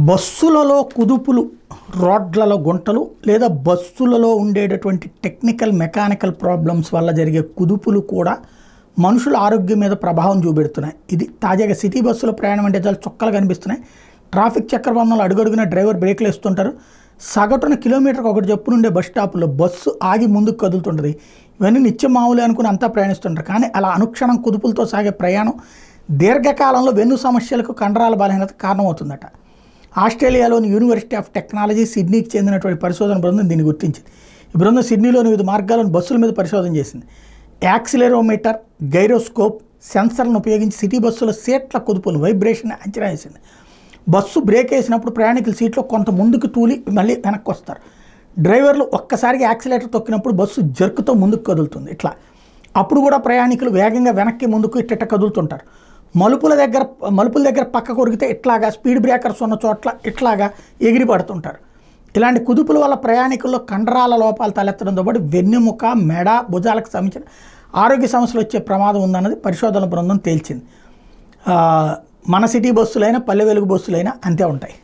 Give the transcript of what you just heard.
బస్సులలో కుదుపులు, రోడ్లలో గుంటలు లేదా బస్సులలో ఉండేటటువంటి టెక్నికల్ మెకానికల్ ప్రాబ్లమ్స్ వల్ల జరిగే కుదుపులు కూడా మనుషుల ఆరోగ్యం మీద ప్రభావం చూపెడుతున్నాయి. ఇది తాజాగా సిటీ బస్సులో ప్రయాణం అంటే చాలా చుక్కలు కనిపిస్తున్నాయి. ట్రాఫిక్ చక్రబంధంలో అడుగడుగున డ్రైవర్ బ్రేక్లు వేస్తుంటారు. సగటున కిలోమీటర్కి ఒకటి చెప్పున ఉండే బస్ స్టాపుల్లో బస్సు ఆగి ముందుకు కదులుతుంటుంది. ఇవన్నీ నిత్యం మామూలు అనుకుని అంతా ప్రయాణిస్తుంటారు. కానీ అలా అనుక్షణం కుదుపులతో సాగే ప్రయాణం దీర్ఘకాలంలో వెన్ను సమస్యలకు, కండరాల బలహీనత కారణమవుతుందట. ఆస్ట్రేలియాలోని యూనివర్సిటీ ఆఫ్ టెక్నాలజీ సిడ్నీకి చెందినటువంటి పరిశోధన బృందం దీన్ని గుర్తించింది. ఈ బృందం సిడ్నీలోని వివిధ మార్గాలను బస్సుల మీద పరిశోధన చేసింది. యాక్సిలెరోమీటర్, గైరోస్కోప్ సెన్సర్లను ఉపయోగించి సిటీ బస్సుల సీట్ల కుదుపులు వైబ్రేషన్ అంచనా వేసింది. బస్సు బ్రేక్ వేసినప్పుడు ప్రయాణికుల సీట్లో కొంత ముందుకు తూలి మళ్ళీ వెనక్కి వస్తారు. డ్రైవర్లు ఒక్కసారిగా యాక్సిలేటర్ తొక్కినప్పుడు బస్సు జర్కుతో ముందుకు కదులుతుంది. ఇట్లా అప్పుడు కూడా ప్రయాణికులు వేగంగా వెనక్కి ముందుకు ఇట్ట కదులుతుంటారు. మలుపుల దగ్గర పక్క కొరిగితే ఇట్లాగా, స్పీడ్ బ్రేకర్స్ ఉన్న చోట్ల ఇట్లాగా ఎగిరి పడుతుంటారు. ఇలాంటి కుదుపుల వల్ల ప్రయాణికుల్లో కండరాల లోపాలు తలెత్తడంతో పాటు వెన్నెముక, మెడ, భుజాలకు సంబంధించిన ఆరోగ్య సమస్యలు వచ్చే ప్రమాదం ఉందన్నది పరిశోధన బృందం తేల్చింది. మన సిటీ బస్సులైనా, పల్లె వెలుగు బస్సులైనా అంతే ఉంటాయి.